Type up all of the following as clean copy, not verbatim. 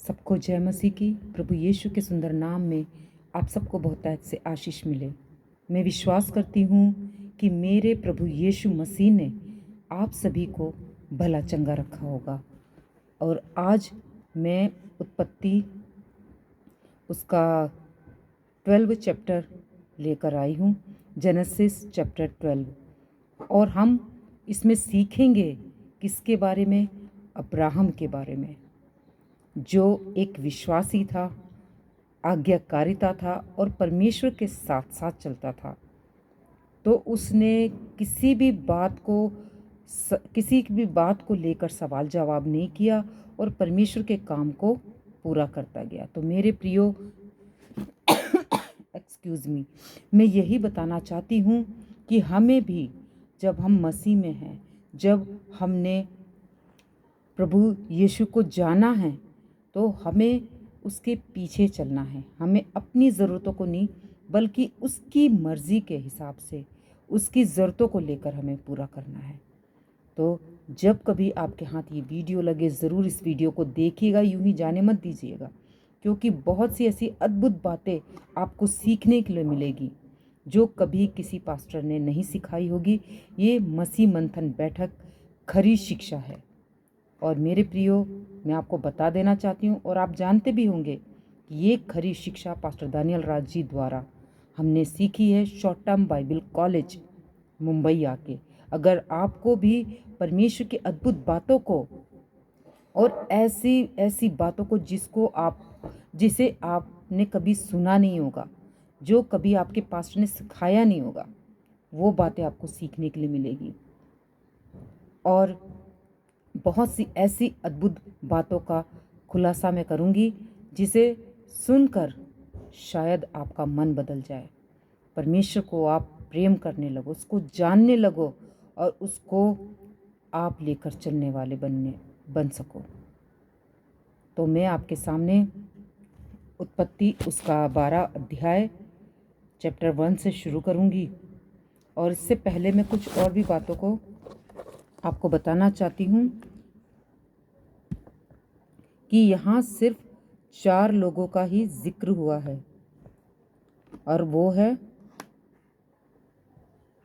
सबको जय मसीह की। प्रभु यीशु के सुंदर नाम में आप सबको बहुतायत से आशीष मिले। मैं विश्वास करती हूँ कि मेरे प्रभु यीशु मसीह ने आप सभी को भला चंगा रखा होगा। और आज मैं उत्पत्ति उसका 12 चैप्टर लेकर आई हूँ, जेनेसिस चैप्टर 12। और हम इसमें सीखेंगे किसके बारे में? अब्राहम के बारे में, जो एक विश्वासी था, आज्ञाकारिता था और परमेश्वर के साथ साथ चलता था। तो उसने किसी भी बात को लेकर सवाल जवाब नहीं किया और परमेश्वर के काम को पूरा करता गया। तो मेरे प्रियो एक्सक्यूज़ मी, मैं यही बताना चाहती हूँ कि हमें भी जब हम मसीह में हैं, जब हमने प्रभु यीशु को जाना है, तो हमें उसके पीछे चलना है। हमें अपनी ज़रूरतों को नहीं, बल्कि उसकी मर्ज़ी के हिसाब से उसकी ज़रूरतों को लेकर हमें पूरा करना है। तो जब कभी आपके हाथ ये वीडियो लगे, ज़रूर इस वीडियो को देखिएगा, यूं ही जाने मत दीजिएगा, क्योंकि बहुत सी ऐसी अद्भुत बातें आपको सीखने के लिए मिलेगी जो कभी किसी पास्टर ने नहीं सिखाई होगी। ये मसीह मंथन बैठक खरी शिक्षा है। और मेरे प्रियो, मैं आपको बता देना चाहती हूँ, और आप जानते भी होंगे कि ये खरी शिक्षा पास्टर दानियल राज जी द्वारा हमने सीखी है short term Bible college Mumbai आके। अगर आपको भी परमेश्वर की अद्भुत बातों को और ऐसी ऐसी बातों को जिसे आपने कभी सुना नहीं होगा, जो कभी आपके पास्टर ने सिखाया नहीं होगा, वो बातें आपको सीखने के लिए मिलेगी। और बहुत सी ऐसी अद्भुत बातों का खुलासा मैं करूंगी जिसे सुनकर शायद आपका मन बदल जाए, परमेश्वर को आप प्रेम करने लगो, उसको जानने लगो और उसको आप लेकर चलने वाले बन सको। तो मैं आपके सामने उत्पत्ति उसका 12 अध्याय चैप्टर 1 से शुरू करूंगी। और इससे पहले मैं कुछ और भी बातों को आपको बताना चाहती हूँ कि यहाँ सिर्फ 4 लोगों का ही जिक्र हुआ है, और वो है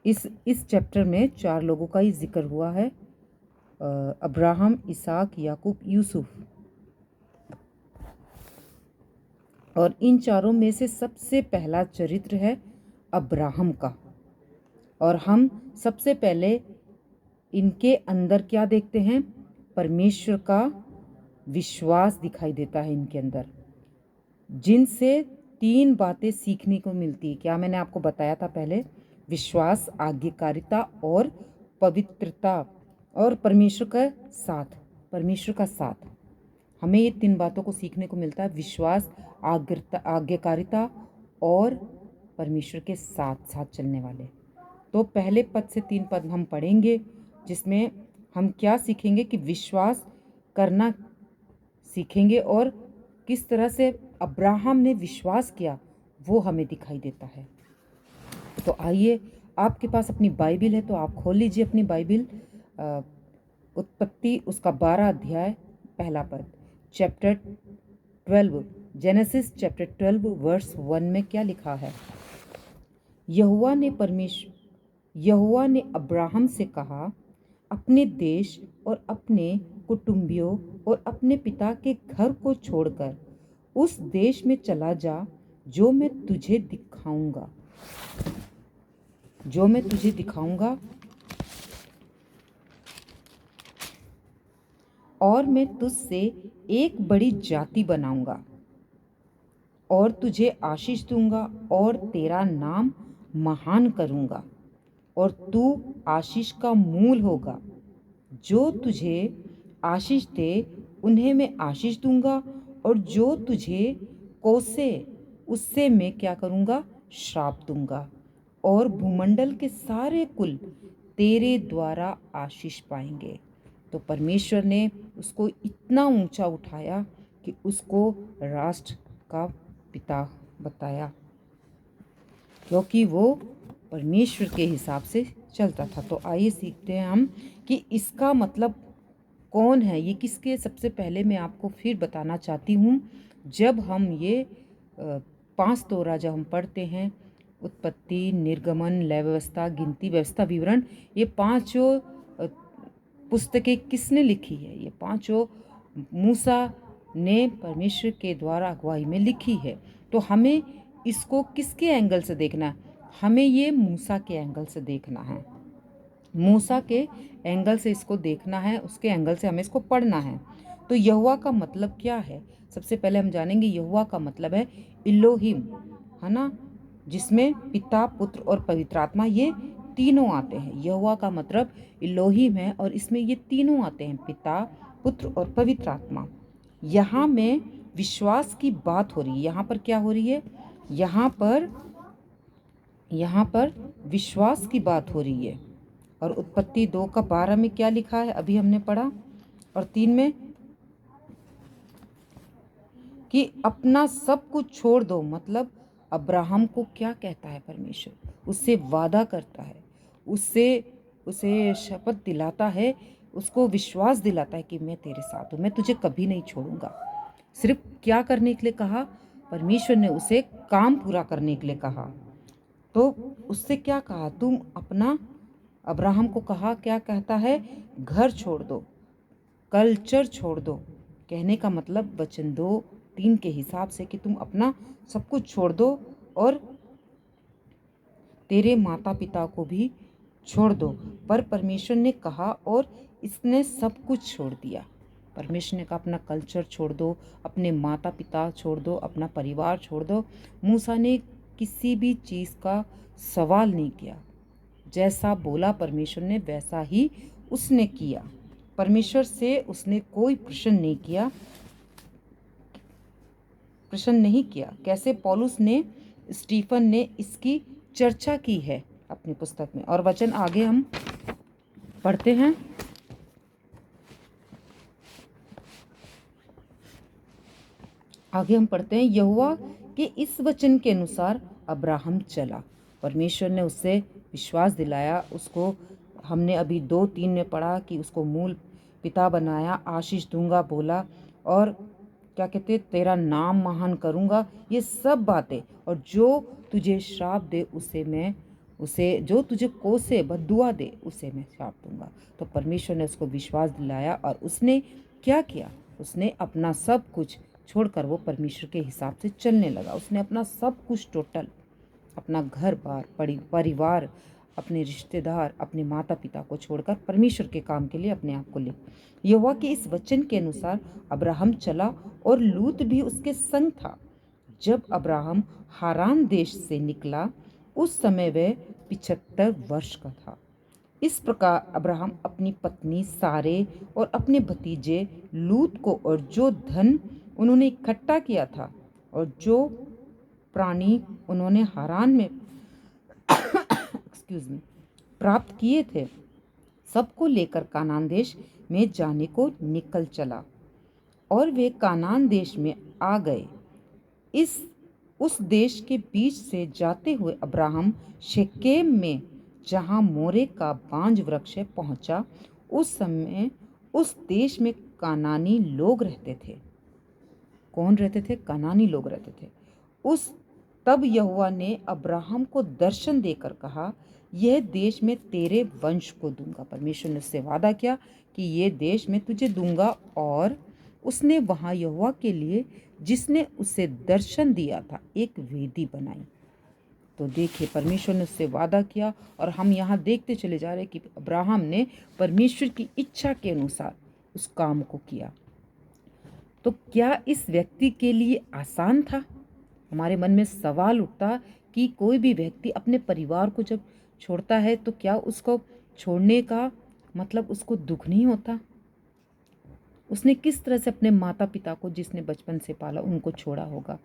इस चैप्टर में 4 लोगों का ही जिक्र हुआ है, अब्राहम, इसहाक, याकूब, यूसुफ। और इन चारों में से सबसे पहला चरित्र है अब्राहम का। और हम सबसे पहले इनके अंदर क्या देखते हैं? परमेश्वर का विश्वास दिखाई देता है इनके अंदर, जिनसे 3 बातें सीखने को मिलती है। क्या मैंने आपको बताया था पहले? विश्वास, आज्ञाकारिता और पवित्रता, और परमेश्वर का साथ। हमें ये 3 बातों को सीखने को मिलता है: विश्वास, आज्ञाकारिता और परमेश्वर के साथ साथ चलने वाले। तो पहले पद से 3 पद हम पढ़ेंगे, जिसमें हम क्या सीखेंगे कि विश्वास करना सीखेंगे, और किस तरह से अब्राहम ने विश्वास किया वो हमें दिखाई देता है। तो आइए, आपके पास अपनी बाइबिल है तो आप खोल लीजिए अपनी बाइबिल, उत्पत्ति उसका 12 अध्याय पहला पद, चैप्टर 12, जेनेसिस चैप्टर 12 वर्स 1 में क्या लिखा है? यहोवा ने अब्राहम से कहा, अपने देश और अपने कुटुंबियों और अपने पिता के घर को छोड़कर उस देश में चला जा जो मैं तुझे दिखाऊंगा, और मैं तुझसे एक बड़ी जाति बनाऊंगा और तुझे आशीष दूंगा और तेरा नाम महान करूंगा, और तू आशीष का मूल होगा। जो तुझे आशीष दे उन्हें मैं आशीष दूंगा, और जो तुझे कोसे उससे मैं क्या करूंगा? श्राप दूंगा, और भूमंडल के सारे कुल तेरे द्वारा आशीष पाएंगे। तो परमेश्वर ने उसको इतना ऊंचा उठाया कि उसको राष्ट्र का पिता बताया, क्योंकि वो परमेश्वर के हिसाब से चलता था। तो आइए सीखते हैं हम कि इसका मतलब कौन है, ये किसके, सबसे पहले मैं आपको फिर बताना चाहती हूँ। जब हम ये 5 तोरा जब हम पढ़ते हैं, उत्पत्ति, निर्गमन, लय व्यवस्था, गिनती, व्यवस्था, विवरण, ये पांचों पुस्तकें किसने लिखी है? ये पांचों मूसा ने परमेश्वर के द्वारा अगुवाई में लिखी है। तो हमें इसको किसके एंगल से देखना है? हमें ये मूसा के एंगल से देखना है। मूसा के एंगल से इसको देखना है, उसके एंगल से हमें इसको पढ़ना है। तो यहोवा का मतलब क्या है? सबसे पहले हम जानेंगे यहोवा का मतलब है इलोहिम, है ना, जिसमें पिता, पुत्र और पवित्र आत्मा ये तीनों आते हैं। यहोवा का मतलब इलोहिम है और इसमें ये तीनों आते हैं, पिता, पुत्र और पवित्र आत्मा। यहाँ में विश्वास की बात हो रही है। यहाँ पर क्या हो रही है? यहाँ पर विश्वास की बात हो रही है। और उत्पत्ति 2:12 में क्या लिखा है, अभी हमने पढ़ा, और 3 में कि अपना सब कुछ छोड़ दो। मतलब अब्राहम को क्या कहता है परमेश्वर? उससे वादा करता है, उसे शपथ दिलाता है, उसको विश्वास दिलाता है कि मैं तेरे साथ हूँ, मैं तुझे कभी नहीं छोड़ूंगा। सिर्फ क्या करने के लिए कहा? परमेश्वर ने उसे काम पूरा करने के लिए कहा। तो उससे क्या कहा? तुम अपना, अब्राहम को कहा, क्या कहता है? घर छोड़ दो, कल्चर छोड़ दो। कहने का मतलब वचन 2:3 के हिसाब से कि तुम अपना सब कुछ छोड़ दो और तेरे माता पिता को भी छोड़ दो। पर परमेश्वर ने कहा और इसने सब कुछ छोड़ दिया। परमेश्वर ने कहा अपना कल्चर छोड़ दो, अपने माता पिता छोड़ दो, अपना परिवार छोड़ दो। मूसा ने किसी भी चीज़ का सवाल नहीं किया। जैसा बोला परमेश्वर ने वैसा ही उसने किया। परमेश्वर से उसने कोई प्रश्न नहीं किया। कैसे पौलुस ने, स्टीफन ने इसकी चर्चा की है अपनी पुस्तक में। और वचन आगे हम पढ़ते हैं। यहोवा के इस वचन के अनुसार अब्राहम चला। परमेश्वर ने उससे विश्वास दिलाया, उसको हमने अभी 2:3 में पढ़ा कि उसको मूल पिता बनाया, आशीष दूंगा बोला, और क्या कहते, तेरा नाम महान करूंगा, ये सब बातें। और जो तुझे श्राप दे उसे जो तुझे कोसे बद्दुआ दे उसे मैं श्राप दूंगा। तो परमेश्वर ने उसको विश्वास दिलाया और उसने क्या किया? उसने अपना सब कुछ छोड़कर वो परमेश्वर के हिसाब से चलने लगा। उसने अपना सब कुछ टोटल, अपना घर बार, परिवार, अपने रिश्तेदार, अपने माता पिता को छोड़कर परमेश्वर के काम के लिए अपने आप को ले। यहोवा के इस वचन के अनुसार अब्राहम चला और लूत भी उसके संग था। जब अब्राहम हारान देश से निकला उस समय वह 75 वर्ष का था। इस प्रकार अब्राहम अपनी पत्नी सारे और अपने भतीजे लूत को और जो धन उन्होंने इकट्ठा किया था और जो प्राणी उन्होंने हारान में प्राप्त किए थे, सबको लेकर कानान देश में जाने को निकल चला। और वे कानान देश में आ गए। उस देश के बीच से जाते हुए अब्राहम शेकेम में, जहाँ मोरे का बांज वृक्ष पहुंचा। उस समय उस देश में कानानी लोग रहते थे। कौन रहते थे? कानानी लोग रहते थे। तब यहोवा ने अब्राहम को दर्शन देकर कहा, यह देश मैं तेरे वंश को दूंगा। परमेश्वर ने उससे वादा किया कि ये देश मैं तुझे दूंगा। और उसने वहाँ यहोवा के लिए, जिसने उसे दर्शन दिया था, एक वेदी बनाई। तो देखिए, परमेश्वर ने उससे वादा किया और हम यहाँ देखते चले जा रहे हैं कि अब्राहम ने परमेश्वर की इच्छा के अनुसार उस काम को किया। तो क्या इस व्यक्ति के लिए आसान था? हमारे मन में सवाल उठता कि कोई भी व्यक्ति अपने परिवार को जब छोड़ता है तो क्या उसको छोड़ने का मतलब उसको दुख नहीं होता? उसने किस तरह से अपने माता पिता को, जिसने बचपन से पाला, उनको छोड़ा होगा।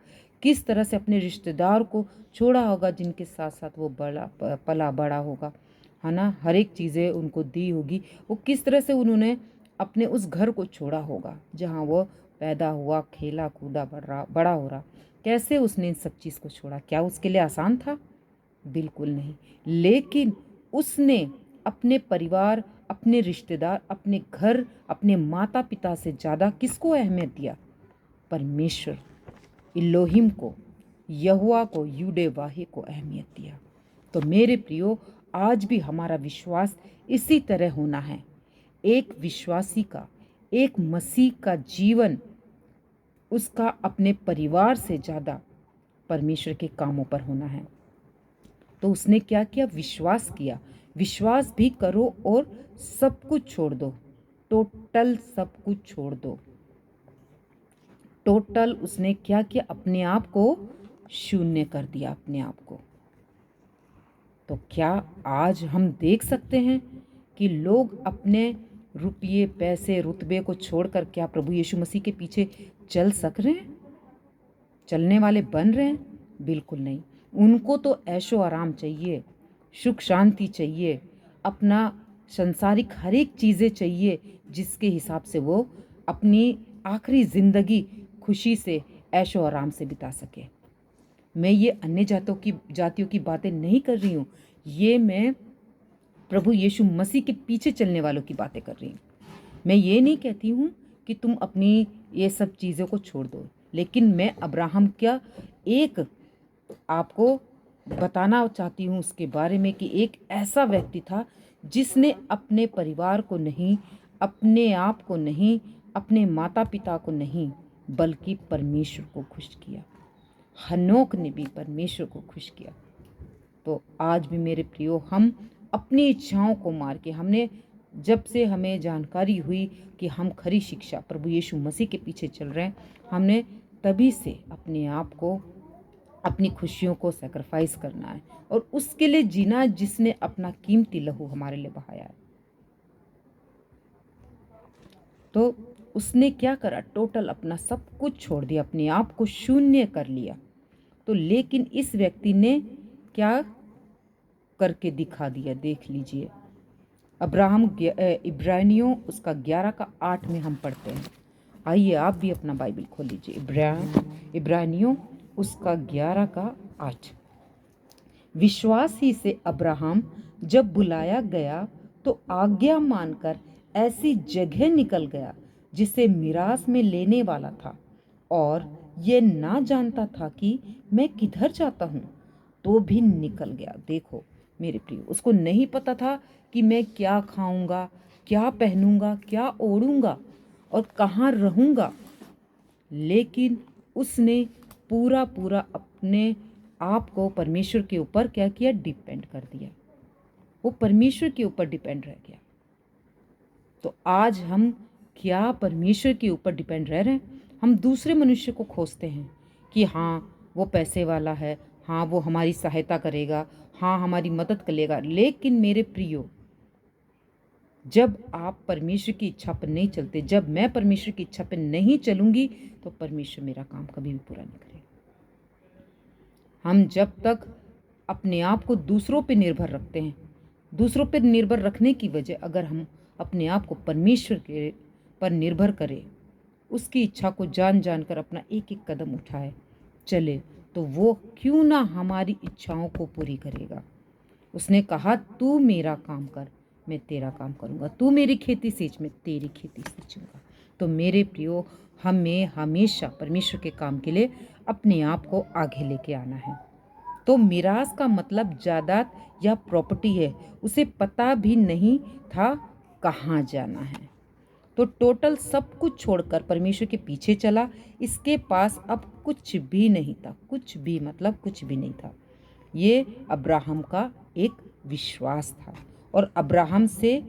किस तरह से अपने रिश्तेदार को छोड़ा होगा, जिनके साथ साथ वो पला बड़ा होगा, है ना, हर एक चीज़ें उनको दी होगी। वो किस तरह से उन्होंने अपने उस घर को छोड़ा होगा जहाँ वो पैदा हुआ, खेला कूदा, बड़ा हो रहा। कैसे उसने इन सब चीज़ को छोड़ा? क्या उसके लिए आसान था? बिल्कुल नहीं। लेकिन उसने अपने परिवार, अपने रिश्तेदार, अपने घर, अपने माता पिता से ज़्यादा किसको अहमियत दिया? परमेश्वर इलोहिम को, यहोवा को, यूडे वाहे को अहमियत दिया। तो मेरे प्रियो, आज भी हमारा विश्वास इसी तरह होना है। एक विश्वासी का, एक मसीह का जीवन उसका अपने परिवार से ज़्यादा परमेश्वर के कामों पर होना है। तो उसने क्या किया? विश्वास किया। विश्वास भी करो और सब कुछ छोड़ दो, टोटल सब कुछ छोड़ दो। टोटल उसने क्या किया? अपने आप को शून्य कर दिया, अपने आप को। तो क्या आज हम देख सकते हैं कि लोग अपने रुपये, पैसे, रुतबे को छोड़कर क्या प्रभु यीशु मसीह के पीछे चल सक रहे हैं? चलने वाले बन रहे हैं? बिल्कुल नहीं। उनको तो ऐशो आराम चाहिए, सुख शांति चाहिए, अपना संसारिक हर एक चीज़ें चाहिए, जिसके हिसाब से वो अपनी आखिरी ज़िंदगी खुशी से, ऐशो आराम से बिता सके। मैं ये अन्य जातियों की बातें नहीं कर रही हूँ, ये मैं प्रभु यीशु मसीह के पीछे चलने वालों की बातें कर रही हूँ। मैं ये नहीं कहती हूँ कि तुम अपनी ये सब चीज़ों को छोड़ दो, लेकिन मैं अब्राहम का एक आपको बताना चाहती हूँ उसके बारे में कि एक ऐसा व्यक्ति था जिसने अपने परिवार को नहीं, अपने आप को नहीं, अपने माता पिता को नहीं, बल्कि परमेश्वर को खुश किया। हनोक ने भी परमेश्वर को खुश किया। तो आज भी मेरे प्रियो, हम अपनी इच्छाओं को मार के, हमने जब से हमें जानकारी हुई कि हम खरी शिक्षा प्रभु यीशु मसीह के पीछे चल रहे हैं, हमने तभी से अपने आप को, अपनी खुशियों को सैक्रिफाइस करना है और उसके लिए जीना जिसने अपना कीमती लहू हमारे लिए बहाया है। तो उसने क्या करा? टोटल अपना सब कुछ छोड़ दिया, अपने आप को शून्य कर लिया। तो लेकिन इस व्यक्ति ने क्या करके दिखा दिया? देख लीजिए, अब्राहम इब्रानियों उसका 11 का 8 में हम पढ़ते हैं। आइए आप भी अपना बाइबल खोल लीजिए। इब्रानियों उसका 11 का 8। विश्वास ही से अब्राहम जब बुलाया गया तो आज्ञा मानकर ऐसी जगह निकल गया जिसे मिरास में लेने वाला था, और ये ना जानता था कि मैं किधर जाता हूँ, तो भी निकल गया। देखो मेरे प्रियो, उसको नहीं पता था कि मैं क्या खाऊंगा, क्या पहनूंगा, क्या ओढ़ूंगा और कहाँ रहूंगा, लेकिन उसने पूरा पूरा अपने आप को परमेश्वर के ऊपर क्या किया? डिपेंड कर दिया। वो परमेश्वर के ऊपर डिपेंड रह गया। तो आज हम क्या परमेश्वर के ऊपर डिपेंड रह रहे हैं? हम दूसरे मनुष्य को खोजते हैं कि हाँ वो पैसे वाला है, हाँ वो हमारी सहायता करेगा, हाँ हमारी मदद करेगा। लेकिन मेरे प्रियो, जब आप परमेश्वर की इच्छा पर नहीं चलते, जब मैं परमेश्वर की इच्छा पर नहीं चलूंगी, तो परमेश्वर मेरा काम कभी भी पूरा नहीं करेगा। हम जब तक अपने आप को दूसरों पर निर्भर रखते हैं, दूसरों पर निर्भर रखने की वजह अगर हम अपने आप को परमेश्वर के पर निर्भर करें, उसकी इच्छा को जान जानकर अपना एक एक कदम उठाए चले, तो वो क्यों ना हमारी इच्छाओं को पूरी करेगा। उसने कहा, तू मेरा काम कर, मैं तेरा काम करूँगा, तू मेरी खेती सींच, मैं तेरी खेती सींचूंगा। तो मेरे प्रियो, हमें हमेशा परमेश्वर के काम के लिए अपने आप को आगे लेके आना है। तो मिरास का मतलब जायदाद या प्रॉपर्टी है। उसे पता भी नहीं था कहाँ जाना है, तो टोटल सब कुछ छोड़कर परमेश्वर के पीछे चला। इसके पास अब कुछ भी नहीं था, कुछ भी मतलब कुछ भी नहीं था। ये अब्राहम का एक विश्वास था। और अब्राहम से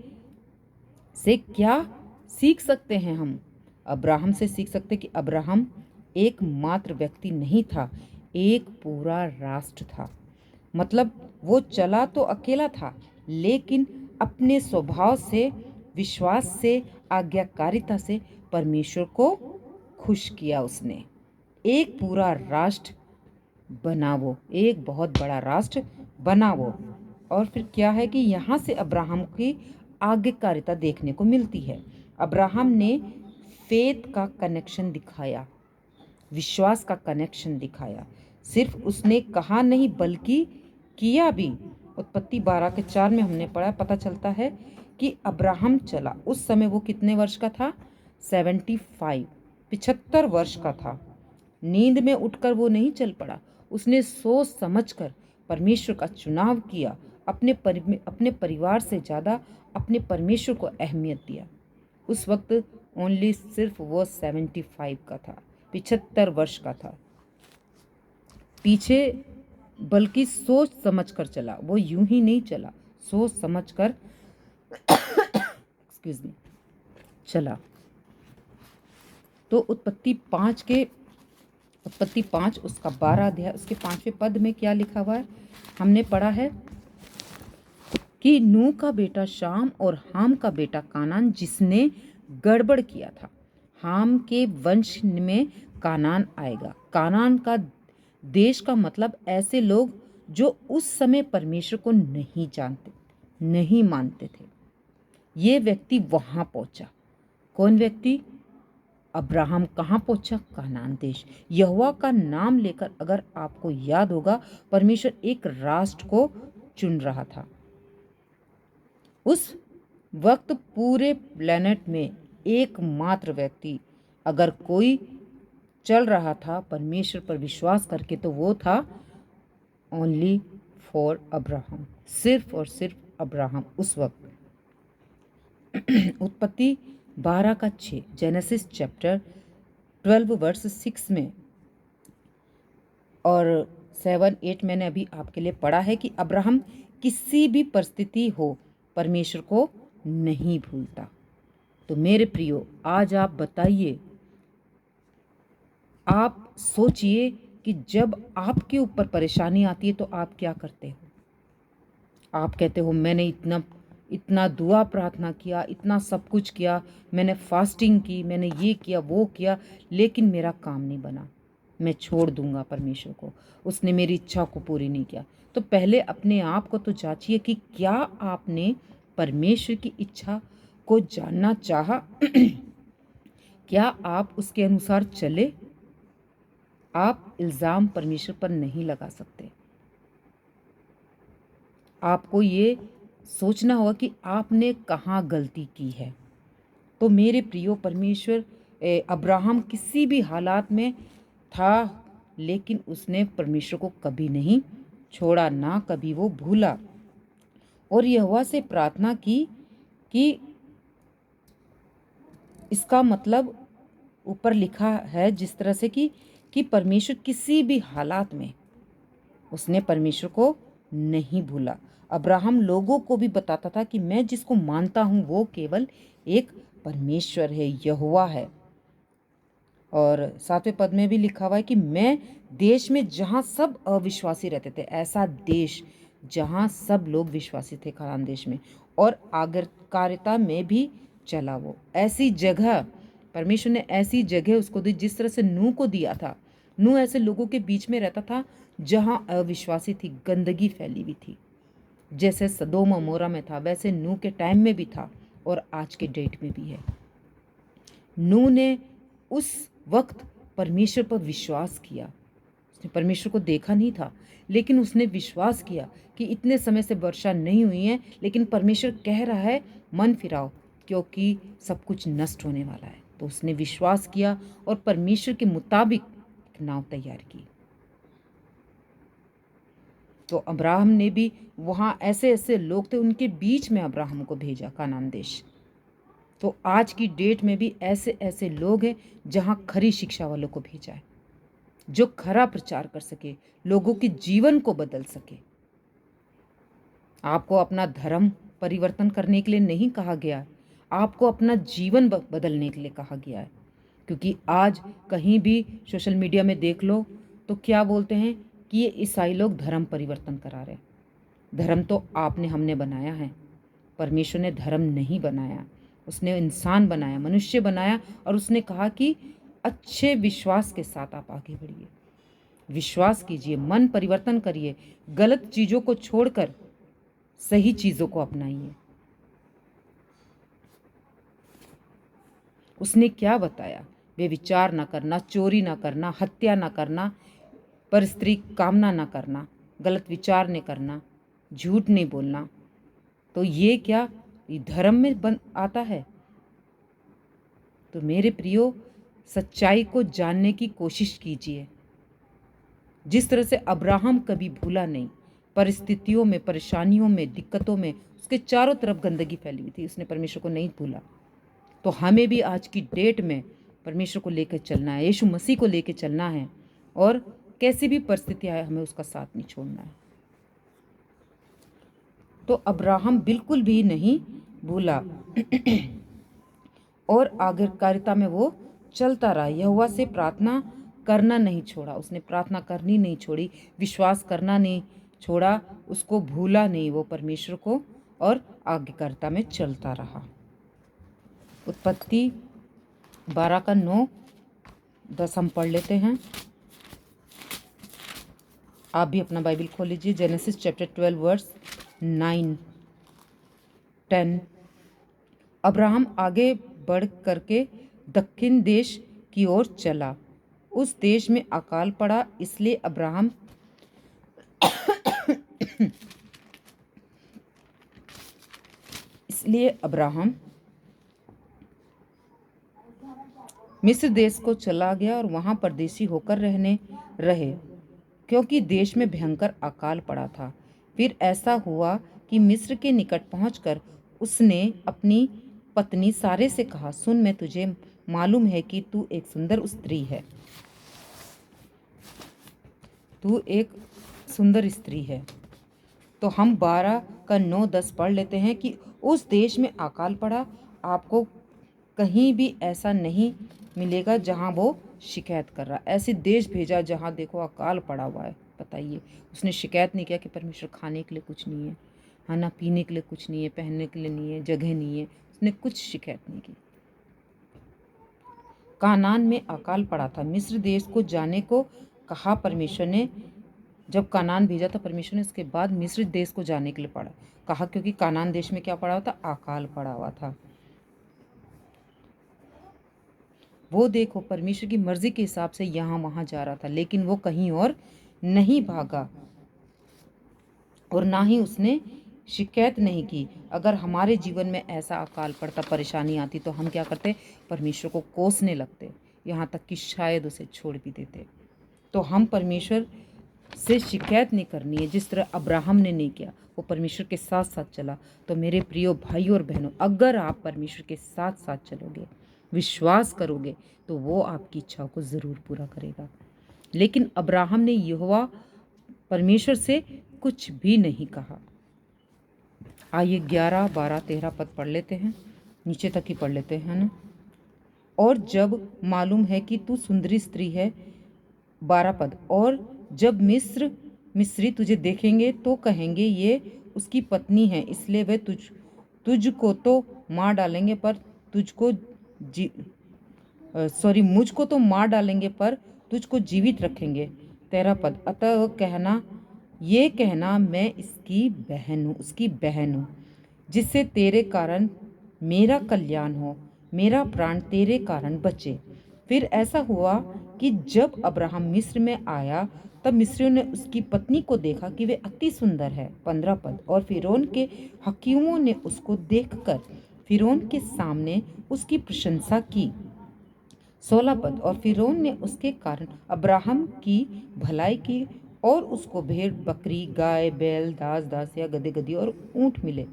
क्या सीख सकते हैं हम? अब्राहम से सीख सकते कि अब्राहम एक मात्र व्यक्ति नहीं था, एक पूरा राष्ट्र था। मतलब वो चला तो अकेला था, लेकिन अपने स्वभाव से, विश्वास से, आज्ञाकारिता से परमेश्वर को खुश किया उसने। एक पूरा राष्ट्र बना वो, एक बहुत बड़ा राष्ट्र बना वो। और फिर क्या है कि यहाँ से अब्राहम की आज्ञाकारिता देखने को मिलती है। अब्राहम ने फेथ का कनेक्शन दिखाया, विश्वास का कनेक्शन दिखाया। सिर्फ उसने कहा नहीं बल्कि किया भी। उत्पत्ति 12 के 4 में हमने पढ़ा, पता चलता है कि अब्राहम चला। उस समय वो कितने वर्ष का था? 75, 75 वर्ष का था। नींद में उठकर वो नहीं चल पड़ा, उसने सोच समझकर परमेश्वर का चुनाव किया। अपने परिवार से ज़्यादा अपने परमेश्वर को अहमियत दिया। उस वक्त ओनली सिर्फ वो 75 का था, 75 वर्ष का था। पीछे बल्कि सोच समझकर चला, वो यूं ही नहीं चला, सोच समझकर एक्सक्यूज मी चला। तो उत्पत्ति 5 उसका 12 अध्याय उसके 5वें पद में क्या लिखा हुआ है? हमने पढ़ा है कि नूह का बेटा शाम और हाम का बेटा कानान जिसने गड़बड़ किया था। हाम के वंश में कानान आएगा। कानान का देश का मतलब ऐसे लोग जो उस समय परमेश्वर को नहीं जानते, नहीं मानते थे। ये व्यक्ति वहां पहुंचा। कौन व्यक्ति? अब्राहम कहाँ पहुंचा? कानान देश। यहोवा का नाम लेकर, अगर आपको याद होगा, परमेश्वर एक राष्ट्र को चुन रहा था। उस वक्त पूरे प्लेनेट में एकमात्र व्यक्ति अगर कोई चल रहा था परमेश्वर पर विश्वास करके, तो वो था ओनली फॉर अब्राहम, सिर्फ और सिर्फ अब्राहम उस वक्त। उत्पत्ति 12 का 6, जेनेसिस चैप्टर 12 वर्स 6 में और 7, 8 मैंने अभी आपके लिए पढ़ा है कि अब्राहम किसी भी परिस्थिति हो परमेश्वर को नहीं भूलता। तो मेरे प्रियो, आज आप बताइए, आप सोचिए कि जब आपके ऊपर परेशानी आती है तो आप क्या करते हो? आप कहते हो मैंने इतना दुआ प्रार्थना किया, इतना सब कुछ किया, मैंने फास्टिंग की, मैंने ये किया वो किया, लेकिन मेरा काम नहीं बना, मैं छोड़ दूंगा परमेश्वर को, उसने मेरी इच्छा को पूरी नहीं किया। तो पहले अपने आप को तो जांचिए कि क्या आपने परमेश्वर की इच्छा को जानना चाहा? क्या आप उसके अनुसार चले? आप इल्ज़ाम परमेश्वर पर नहीं लगा सकते। आपको ये सोचना होगा कि आपने कहाँ गलती की है। तो मेरे प्रियो, परमेश्वर अब्राहम किसी भी हालात में था, लेकिन उसने परमेश्वर को कभी नहीं छोड़ा, ना कभी वो भूला। और यहोवा से प्रार्थना की कि इसका मतलब ऊपर लिखा है जिस तरह से कि परमेश्वर किसी भी हालात में उसने परमेश्वर को नहीं भूला। अब्राहम लोगों को भी बताता था कि मैं जिसको मानता हूँ वो केवल एक परमेश्वर है, यहोवा है। और 7वें पद में भी लिखा हुआ है कि मैं देश में जहाँ सब अविश्वासी रहते थे, ऐसा देश जहाँ सब लोग विश्वासी थे, कानान देश में, और आज्ञाकारिता में भी चला। वो ऐसी जगह, परमेश्वर ने ऐसी जगह उसको दी जिस तरह से नूह को दिया था। नूह ऐसे लोगों के बीच में रहता था जहाँ अविश्वासी थी, गंदगी फैली हुई थी। जैसे सदोम अमोरा में था, वैसे नूह के टाइम में भी था और आज के डेट में भी है। नूह ने उस वक्त परमेश्वर पर विश्वास किया। उसने परमेश्वर को देखा नहीं था, लेकिन उसने विश्वास किया कि इतने समय से वर्षा नहीं हुई है, लेकिन परमेश्वर कह रहा है मन फिराओ, क्योंकि सब कुछ नष्ट होने वाला है। तो उसने विश्वास किया और परमेश्वर के मुताबिक एक नाव तैयार की। तो अब्राहम ने भी वहाँ ऐसे ऐसे लोग थे, उनके बीच में अब्राहम को भेजा कानान देश। तो आज की डेट में भी ऐसे ऐसे लोग हैं जहाँ खरी शिक्षा वालों को भेजा है, जो खरा प्रचार कर सके, लोगों के जीवन को बदल सके। आपको अपना धर्म परिवर्तन करने के लिए नहीं कहा गया है, आपको अपना जीवन बदलने के लिए कहा गया है। क्योंकि आज कहीं भी सोशल मीडिया में देख लो तो क्या बोलते हैं कि ये ईसाई लोग धर्म परिवर्तन करा रहे हैं। धर्म तो आपने हमने बनाया है, परमेश्वर ने धर्म नहीं बनाया। उसने इंसान बनाया, मनुष्य बनाया, और उसने कहा कि अच्छे विश्वास के साथ आप आगे बढ़िए, विश्वास कीजिए, मन परिवर्तन करिए, गलत चीज़ों को छोड़कर सही चीज़ों को अपनाइए। उसने क्या बताया? वे विचार ना करना, चोरी ना करना, हत्या ना करना, पर स्त्री कामना ना करना, गलत विचार नहीं करना, झूठ नहीं बोलना। तो ये क्या, धर्म में आता है। तो मेरे प्रियो, सच्चाई को जानने की कोशिश कीजिए। जिस तरह से अब्राहम कभी भूला नहीं, परिस्थितियों में, परेशानियों में, दिक्कतों में उसके चारों तरफ गंदगी फैली हुई थी, उसने परमेश्वर को नहीं भूला। तो हमें भी आज की डेट में परमेश्वर को लेकर चलना है, यीशु मसीह को लेकर चलना है, और कैसी भी परिस्थिति आए हमें उसका साथ नहीं छोड़ना है। तो अब्राहम बिल्कुल भी नहीं भूला और आज्ञाकारिता में वो चलता रहा। यहोवा से प्रार्थना करना नहीं छोड़ा, उसने प्रार्थना करनी नहीं छोड़ी, विश्वास करना नहीं छोड़ा, उसको भूला नहीं वो परमेश्वर को, और आज्ञाकारिता में चलता रहा। उत्पत्ति 12 का 9-10 हम पढ़ लेते हैं। आप भी अपना बाइबल खोल लीजिए। Genesis chapter 12 verse 9-10। अब्राहम आगे बढ़ करके दक्षिण देश की ओर चला। उस देश में अकाल पड़ा, इसलिए अब्राहम मिस्र देश को चला गया और वहां परदेशी होकर रहने रहे, क्योंकि देश में भयंकर अकाल पड़ा था। फिर ऐसा हुआ कि मिस्र के निकट पहुंचकर उसने अपनी पत्नी सारे से कहा, सुन, मैं तुझे मालूम है कि तू एक सुंदर स्त्री है, तू एक सुंदर स्त्री है। तो हम 12 का 9-10 पढ़ लेते हैं कि उस देश में अकाल पड़ा। आपको कहीं भी ऐसा नहीं मिलेगा जहां वो शिकायत कर रहा। ऐसे देश भेजा जहां देखो अकाल पड़ा हुआ है। बताइए, उसने शिकायत नहीं किया कि परमेश्वर खाने के लिए कुछ नहीं है, खाना पीने के लिए कुछ नहीं है, पहनने के लिए नहीं है, जगह नहीं है, उसने कुछ शिकायत नहीं की। कानान में अकाल पड़ा था। मिस्र देश को जाने को कहा परमेश्वर ने। जब कानान भेजा था परमेश्वर ने, उसके बाद मिस्र देश को जाने के लिए कहा, क्योंकि कानान देश में क्या पड़ा हुआ था? अकाल पड़ा हुआ था। वो देखो परमेश्वर की मर्जी के हिसाब से यहाँ वहाँ जा रहा था, लेकिन वो कहीं और नहीं भागा और ना ही उसने शिकायत नहीं की। अगर हमारे जीवन में ऐसा अकाल पड़ता, परेशानी आती, तो हम क्या करते? परमेश्वर को कोसने लगते, यहाँ तक कि शायद उसे छोड़ भी देते। तो हम परमेश्वर से शिकायत नहीं करनी है, जिस तरह अब्राहम ने नहीं किया, वो परमेश्वर के साथ साथ चला। तो मेरे प्रियो भाइयों और बहनों, अगर आप परमेश्वर के साथ साथ चलोगे, विश्वास करोगे, तो वो आपकी इच्छाओं को ज़रूर पूरा करेगा। लेकिन अब्राहम ने यहोवा परमेश्वर से कुछ भी नहीं कहा। आइए 11, 12, 13 पद पढ़ लेते हैं, नीचे तक ही पढ़ लेते हैं ना। और जब मालूम है कि तू सुंदरी स्त्री है, 12 पद, और जब मिस्री तुझे देखेंगे तो कहेंगे ये उसकी पत्नी है, इसलिए वे तुझको तो मार डालेंगे पर मुझको तो मार डालेंगे पर तुझको जीवित रखेंगे। 13 पद, अतः कहना मैं उसकी बहन हूँ, जिससे तेरे कारण मेरा कल्याण हो, मेरा प्राण तेरे कारण बचे। फिर ऐसा हुआ कि जब अब्राहम मिस्र में आया, तब मिस्रियों ने उसकी पत्नी को देखा कि वे अति सुंदर है। 15 पद, और फिरौन के हकीमों ने उसको देखकर फिरौन के सामने उसकी प्रशंसा की। 16 पद, और फिरौन ने उसके कारण अब्राहम की भलाई की और उसको भेड़, बकरी, गाय, बैल, दास, दासिया, गदे, गदी और ऊंट मिले।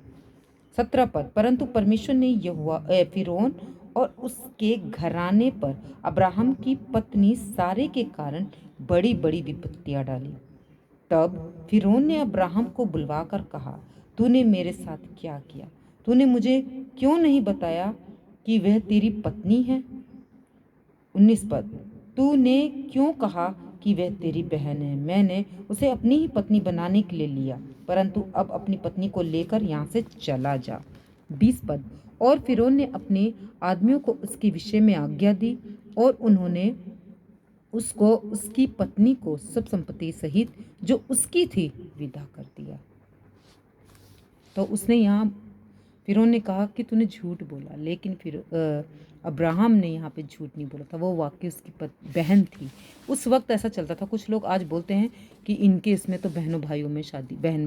17 पद, परंतु परमेश्वर ने फिरौन और उसके घराने पर अब्राहम की पत्नी सारे के कारण बड़ी बड़ी विपत्तियां डाली। तब फिरौन ने अब्राहम को बुलवाकर कहा, तूने मेरे साथ क्या किया? तूने मुझे क्यों नहीं बताया कि वह तेरी पत्नी है? 19 पद, तूने क्यों कहा कि वह तेरी बहन है? मैंने उसे अपनी ही पत्नी बनाने के लिए लिया, परंतु अब अपनी पत्नी को लेकर यहाँ से चला जा। 20 पद, और फिरौन ने अपने आदमियों को उसके विषय में आज्ञा दी और उन्होंने उसको, उसकी पत्नी को सब संपत्ति सहित जो उसकी थी विदा कर दिया। तो उसने यहाँ फिरौन ने कहा कि तूने झूठ बोला, लेकिन फिर अब्राहम ने यहाँ पे झूठ नहीं बोला था, वो वाकई उसकी बहन थी। उस वक्त ऐसा चलता था। कुछ लोग आज बोलते हैं कि इनके इसमें तो बहनों भाइयों में शादी, बहन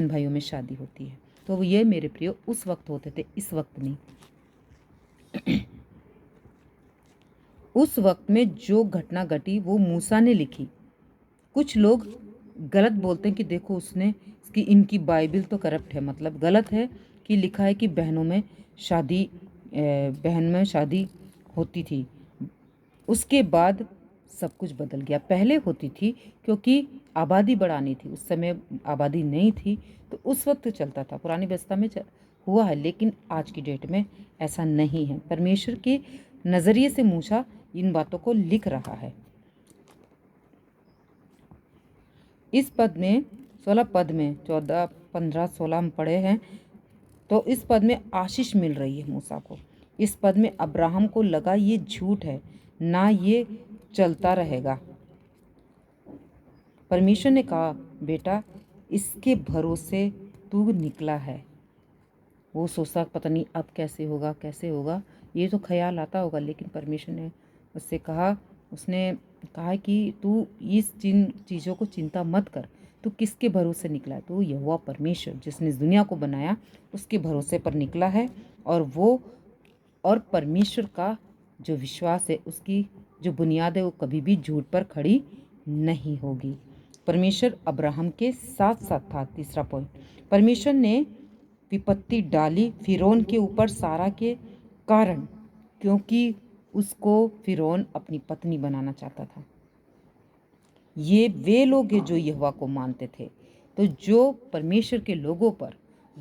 भाइयों में शादी होती है। तो ये मेरे प्रियो उस वक्त होते थे, इस वक्त नहीं। उस वक्त में जो घटना घटी वो मूसा ने लिखी। कुछ लोग गलत बोलते हैं कि देखो उसने इसकी इनकी बाइबल तो करप्ट है, मतलब गलत है कि लिखा है कि बहन में शादी होती थी। उसके बाद सब कुछ बदल गया। पहले होती थी क्योंकि आबादी बढ़ानी थी, उस समय आबादी नहीं थी, तो उस वक्त चलता था, पुरानी व्यवस्था में हुआ है। लेकिन आज की डेट में ऐसा नहीं है। परमेश्वर के नज़रिए से मूसा इन बातों को लिख रहा है। इस पद में 16 पद में 14, 15, 16 हम पढ़े हैं। तो इस पद में आशीष मिल रही है मूसा को। इस पद में अब्राहम को लगा ये झूठ है, ना ये चलता रहेगा। परमेश्वर ने कहा, बेटा इसके भरोसे तू निकला है। वो सोचता पता नहीं अब कैसे होगा, ये तो ख्याल आता होगा। लेकिन परमेश्वर ने उसने कहा कि तू इस चीज़ों को चिंता मत कर। तू किसके भरोसे निकला है? तो यहोवा परमेश्वर जिसने इस दुनिया को बनाया उसके भरोसे पर निकला है। और परमेश्वर का जो विश्वास है, उसकी जो बुनियाद है, वो कभी भी झूठ पर खड़ी नहीं होगी। परमेश्वर अब्राहम के साथ साथ था। तीसरा पॉइंट, परमेश्वर ने विपत्ति डाली फिरौन के ऊपर सारा के कारण, क्योंकि उसको फिरौन अपनी पत्नी बनाना चाहता था। ये वे लोग हैं जो यहोवा को मानते थे। तो जो परमेश्वर के लोगों पर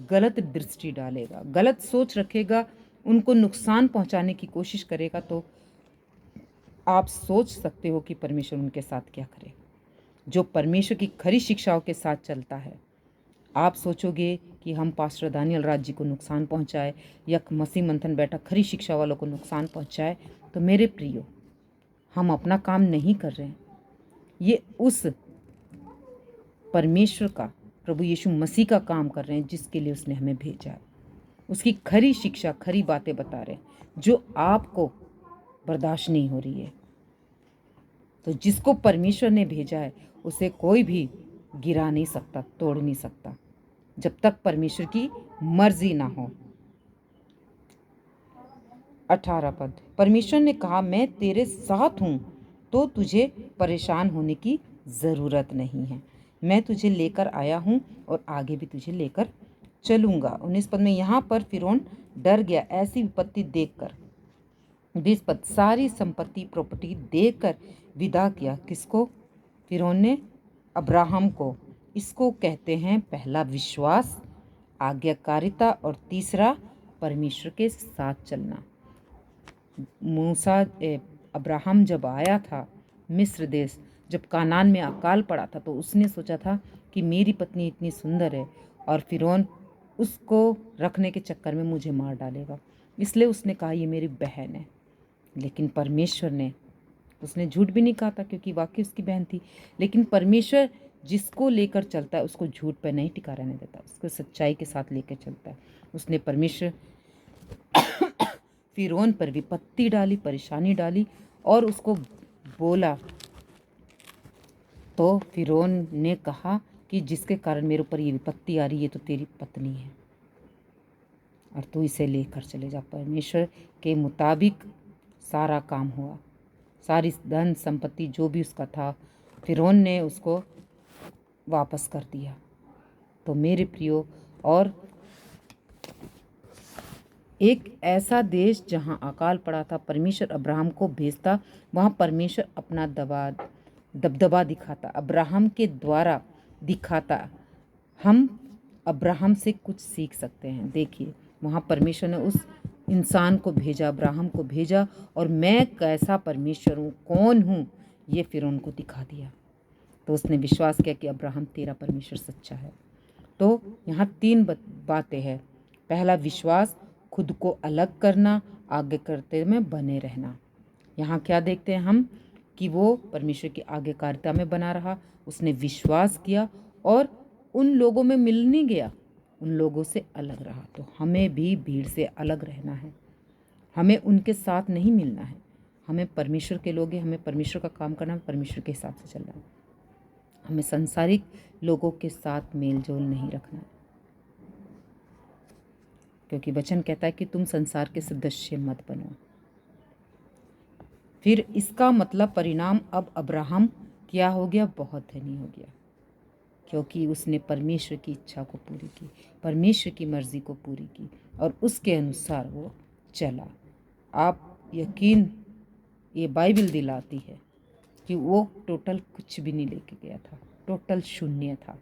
गलत दृष्टि डालेगा, गलत सोच रखेगा, उनको नुकसान पहुंचाने की कोशिश करेगा, तो आप सोच सकते हो कि परमेश्वर उनके साथ क्या करे। जो परमेश्वर की खरी शिक्षाओं के साथ चलता है, आप सोचोगे कि हम पास्टर दानियल राज जी को नुकसान पहुंचाए या मसीह मंथन बैठा खरी शिक्षा वालों को नुकसान पहुंचाए, तो मेरे प्रियो हम अपना काम नहीं कर रहे हैं। ये उस परमेश्वर का, प्रभु यीशु मसीह का काम कर रहे हैं जिसके लिए उसने हमें भेजा है। उसकी खरी शिक्षा, खरी बातें बता रहे हैं जो आपको बर्दाश्त नहीं हो रही है। तो जिसको परमेश्वर ने भेजा है उसे कोई भी गिरा नहीं सकता, तोड़ नहीं सकता, जब तक परमेश्वर की मर्जी ना हो। 18 पद, परमेश्वर ने कहा, मैं तेरे साथ हूं, तो तुझे परेशान होने की ज़रूरत नहीं है। मैं तुझे लेकर आया हूं और आगे भी तुझे लेकर चलूंगा। 19 पद में यहाँ पर फिरौन डर गया ऐसी विपत्ति देखकर। 20 पद, सारी संपत्ति प्रॉपर्टी देकर विदा किया। किसको? फिरौन ने अब्राहम को। इसको कहते हैं पहला विश्वास, आज्ञाकारिता, और तीसरा परमेश्वर के साथ चलना। अब्राहम जब आया था मिस्र देश, जब कानान में अकाल पड़ा था, तो उसने सोचा था कि मेरी पत्नी इतनी सुंदर है और फिरौन उसको रखने के चक्कर में मुझे मार डालेगा, इसलिए उसने कहा ये मेरी बहन है। लेकिन परमेश्वर ने, उसने झूठ भी नहीं कहा था क्योंकि वाकई उसकी बहन थी। लेकिन परमेश्वर जिसको लेकर चलता है उसको झूठ पर नहीं टिका रहने देता, उसको सच्चाई के साथ लेकर चलता है। उसने परमेश्वर फिरौन पर विपत्ति डाली, परेशानी डाली और उसको बोला, तो फिरौन ने कहा कि जिसके कारण मेरे ऊपर ये विपत्ति आ रही है तो तेरी पत्नी है और तू इसे लेकर चले जा। परमेश्वर के मुताबिक सारा काम हुआ। सारी धन संपत्ति जो भी उसका था, फिरौन ने उसको वापस कर दिया। तो मेरे प्रियो, और एक ऐसा देश जहां अकाल पड़ा था, परमेश्वर अब्राहम को भेजता, वहां परमेश्वर अपना दबदबा दिखाता, अब्राहम के द्वारा दिखाता। हम अब्राहम से कुछ सीख सकते हैं। देखिए, वहां परमेश्वर ने उस इंसान को भेजा, अब्राहम को भेजा, और मैं कैसा परमेश्वर हूँ, कौन हूँ, ये फिर उनको दिखा दिया। तो उसने विश्वास किया कि अब्राहम तेरा परमेश्वर सच्चा है। तो यहाँ 3 बातें हैं। पहला विश्वास, खुद को अलग करना, आगे करते में बने रहना। यहाँ क्या देखते हैं हम कि वो परमेश्वर की आज्ञाकारिता में बना रहा, उसने विश्वास किया और उन लोगों में मिल नहीं गया, उन लोगों से अलग रहा। तो हमें भी भीड़ से अलग रहना है, हमें उनके साथ नहीं मिलना है। हमें परमेश्वर के लोग हैं, हमें परमेश्वर का काम करना है, परमेश्वर के हिसाब से चलना है। हमें सांसारिक लोगों के साथ मेल जोल नहीं रखना है। क्योंकि वचन कहता है कि तुम संसार के सदस्य मत बनो। फिर इसका मतलब परिणाम अब अब्राहम क्या हो गया? बहुत धनी हो गया, क्योंकि उसने परमेश्वर की इच्छा को पूरी की, परमेश्वर की मर्जी को पूरी की और उसके अनुसार वो चला। आप यकीन, ये बाइबल दिलाती है कि वो टोटल कुछ भी नहीं लेके गया था, टोटल शून्य था।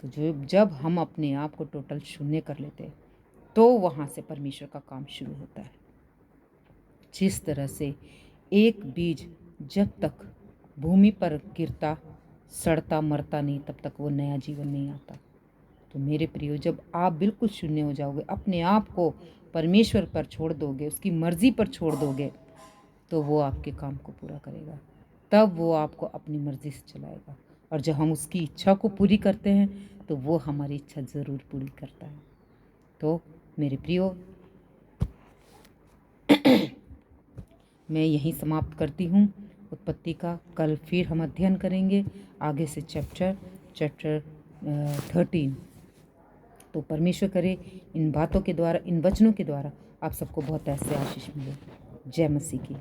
तो जब हम अपने आप को टोटल शून्य कर लेते हैं तो वहाँ से परमेश्वर का काम शुरू होता है। जिस तरह से एक बीज जब तक भूमि पर गिरता, सड़ता, मरता नहीं, तब तक वो नया जीवन नहीं आता। तो मेरे प्रियो, जब आप बिल्कुल शून्य हो जाओगे, अपने आप को परमेश्वर पर छोड़ दोगे, उसकी मर्जी पर छोड़ दोगे, तो वो आपके काम को पूरा करेगा। तब वो आपको अपनी मर्जी से चलाएगा। और जब हम उसकी इच्छा को पूरी करते हैं तो वो हमारी इच्छा ज़रूर पूरी करता है। तो मेरे प्रियो, मैं यहीं समाप्त करती हूँ उत्पत्ति का। कल फिर हम अध्ययन करेंगे आगे से चैप्टर 13। तो परमेश्वर करे इन बातों के द्वारा, इन वचनों के द्वारा आप सबको बहुत ऐसे आशीष मिले। जय मसीह की।